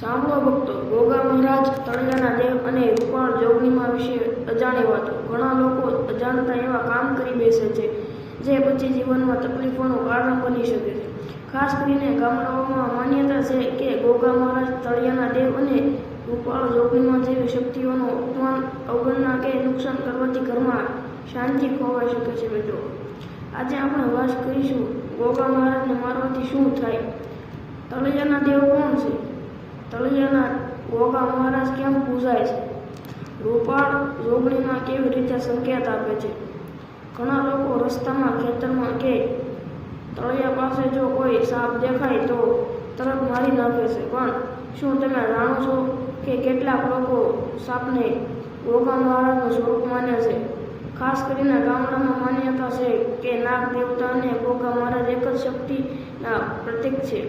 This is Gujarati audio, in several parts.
સાંભળો ભક્તો, ગોગા મહારાજ, તળિયાના દેવ અને રૂપાળ જોગણીમાં વિશે અજાણી વાતો. ઘણા લોકો અજાણતા એવા કામ કરી બેસે છે જે પછી જીવનમાં તકલીફોનું કારણ બની શકે છે. ખાસ કરીને ગામડાઓમાં માન્યતા છે કે ગોગા મહારાજ, તળિયાના દેવ અને રૂપાળ જોગણીમાં જેવી શક્તિઓનું અપમાન, અવગણના કે નુકસાન કરવાથી ઘરમાં શાંતિ ખોવાઈ શકે છે. મિત્રો, આજે આપણે વાત કરીશું ગોગા મહારાજને મારવાથી શું થાય. તળિયાના દેવ કોણ છે? તળિયાના ગોગા મહારાજ કેમ પૂજાય છે? રૂપાળ જોગણીમાં કેવી રીતે સંકેત આપે છે? ઘણા લોકો રસ્તામાં, ખેતરમાં કે તળિયા પાસે જો કોઈ સાપ દેખાય તો તરત મારી નાખે છે. પણ શું તમે જાણો છો કે કેટલાક લોકો સાપને ગોગા મહારાજનું સ્વરૂપ માને છે? ખાસ કરીને ગામડામાં માન્યતા છે કે નાગ દેવતા અને ગોગા મહારાજ એક જ શક્તિના પ્રતીક છે.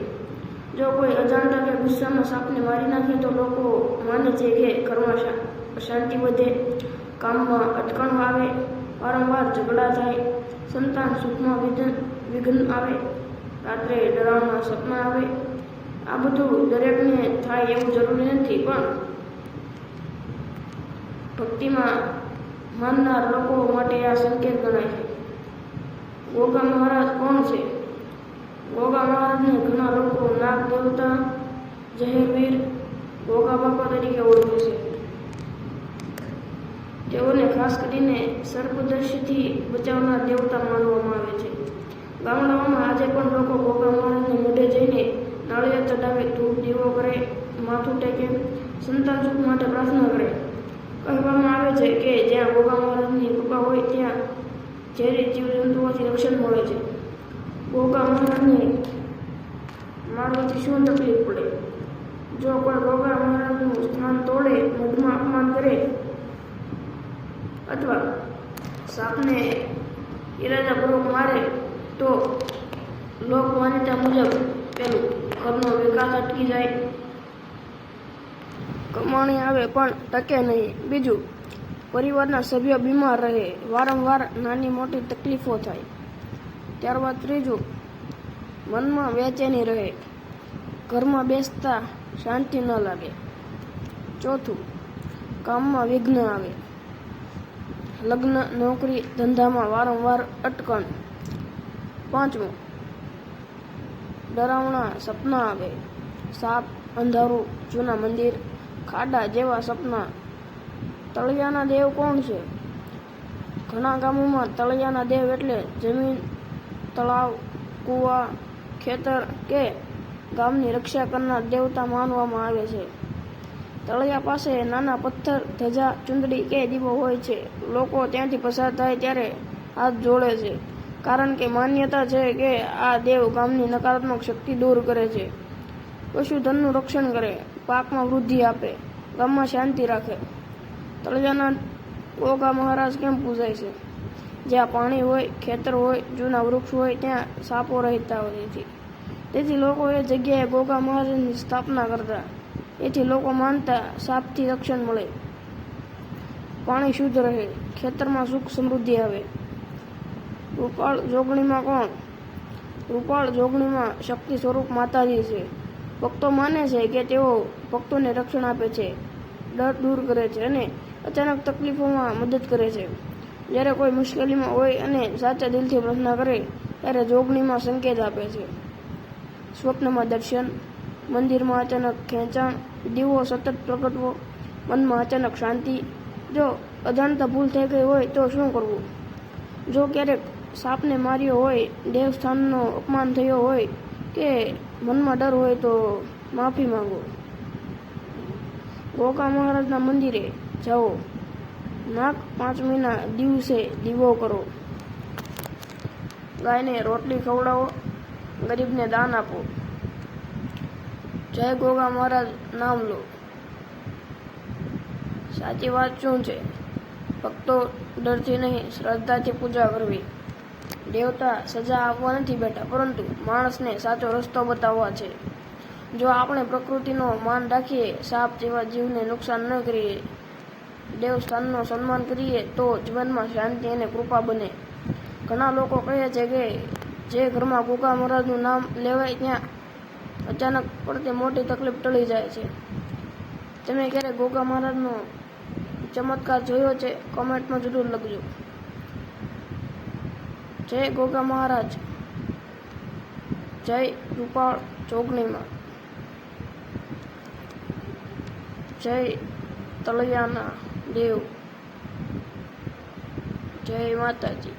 જો કોઈ અજાણતા કે ગુસ્સામાં સાપને મારી નાખે તો લોકો માને છે કે ઘરમાં અશાંતિ વધે, કામમાં અટકણ આવે, વારંવાર ઝઘડા થાય, સંતાન સુખમાં વિઘ્ન આવે, રાત્રે ડરાવના સપના આવે. આ બધું દરેકને થાય એવું જરૂરી નથી, પણ ભક્તિમાં માનનાર લોકો માટે આ સંકેત ગણાય છે. ગોગા મહારાજ કોણ છે? ગોગા મહારાજને ઘણા લોકો નાગ દેવતા, ઝહેરવીર, ગોગા બાપા તરીકે ઓળખે છે. તેઓને ખાસ કરીને સર્પદંશથી બચાવનાર દેવતા માનવામાં આવે છે. ગામડાઓમાં આજે પણ લોકો ગોગા મહારાજને મોઢે જઈને નાળિયેર ચડાવે, ધૂપ દીવો કરે, માથું ટેકે, સંતાન સુખ માટે પ્રાર્થના કરે. કહેવામાં આવે છે કે જ્યાં ગોગા મહારાજની કૃપા હોય ત્યાં ઝેરી જીવજંતુઓથી રક્ષણ મળે છે. ગોગા મહારાજને મારવાથી શું તકલીફ પડે? જો કોઈ ગોગા મહારાજનું સ્થાન તોડે, મઢમાં અપમાન કરે અથવા સાપને ઈરાદાપૂર્વક મારે તો લોક માન્યતા મુજબ પેલું, ઘરનો વિકાસ અટકી જાય, કમાણી આવે પણ ટકે નહીં. બીજું, પરિવારના સભ્યો બીમાર રહે, વારંવાર નાની મોટી તકલીફો થાય. ત્યારબાદ ત્રીજું, મનમાં બેચેની રહે, ઘરમાં બેસતા શાંતિ ન લાગે. ચોથું, કામમાં વિઘ્ન આવે, લગ્ન, નોકરી, ધંધામાં વારંવાર અટકણ. પાંચમું, ડરાવણા સપના આવે, સાપ, અંધારું, જૂના મંદિર, ખાડા જેવા સપના. તળિયાના દેવ કોણ છે? ઘણા ગામોમાં તળિયાના દેવ એટલે જમીન, તળાવ, કૂવા, ખેતર કે ગામની રક્ષા કરનાર દેવતા માનવામાં આવે છે. તળિયા પાસે નાના પથ્થર, ધજા, ચુંદડી કે દીવો હોય છે. લોકો ત્યાંથી પસાર થાય ત્યારે હાથ જોડે છે, કારણ કે માન્યતા છે કે આ દેવ ગામની નકારાત્મક શક્તિ દૂર કરે છે, પશુધનનું રક્ષણ કરે, પાકમાં વૃદ્ધિ આપે, ગામમાં શાંતિ રાખે. તળિયાના ગોગા મહારાજ કેમ પૂજાય છે? જ્યાં પાણી હોય, ખેતર હોય, જૂના વૃક્ષ હોય ત્યાં સાપો રહેતા હોય. તેથી લોકો એ જગ્યાએ ગોગા મહારાજની સ્થાપના કરતા. એથી લોકો માનતા સાપથી રક્ષણ મળે, પાણી શુદ્ધ રહે, ખેતરમાં સુખ સમૃદ્ધિ આવે. રૂપાળ જોગણીમાં કોણ? રૂપાળ જોગણીમાં શક્તિ સ્વરૂપ માતાજી છે. ભક્તો માને છે કે તેઓ ભક્તોને રક્ષણ આપે છે, ડર દૂર કરે છે અને અચાનક તકલીફોમાં મદદ કરે છે. જ્યારે કોઈ મુશ્કેલીમાં હોય અને સાચા દિલથી પ્રાર્થના કરે ત્યારે જોગણીમાં સંકેત આપે છે. સ્વપ્નમાં દર્શન, મંદિરમાં અચાનક ખેંચાણ, દીવો સતત પ્રગટવો, મનમાં અચાનક શાંતિ. જો અજાણતા ભૂલ થઈ ગઈ હોય તો શું કરવું? જો ક્યારેક સાપને માર્યો હોય, દેવસ્થાનનો અપમાન થયો હોય કે મનમાં ડર હોય તો માફી માંગો. ગોગા મહારાજના મંદિરે જાઓ, નાગ પાંચમીના દિવસે દીવો કરો, ગાયને રોટલી ખવડાવો, ગરીબને દાન આપો. જય ગોગા મહારાજ નામ લો. સાચી વાત શું છે? ભક્તો, ડરથી નહીં, શ્રદ્ધાથી પૂજા કરવી. દેવતા સજા આપવા નથી બેઠા, પરંતુ માણસને સાચો રસ્તો બતાવવા છે. જો આપણે પ્રકૃતિનો માન રાખીએ, સાપ જેવા જીવને નુકસાન ન કરીએ, દેવસ્થાનનો સન્માન કરીએ તો જીવનમાં શાંતિ અને કૃપા બને. ઘણા લોકો કહે છે કે જે ઘરમાં ગોગા મહારાજનું નામ લેવાય ત્યાં અચાનક પડતી મોટી તકલીફ ટળી જાય છે. તમે ક્યારેક ગોગા મહારાજનો ચમત્કાર જોયો છે? કોમેન્ટમાં જરૂર લખજો. જય ગોગા મહારાજ, જય રૂપાળ જોગણીમાં, જય તળિયાના દેવ, જય માતાજી.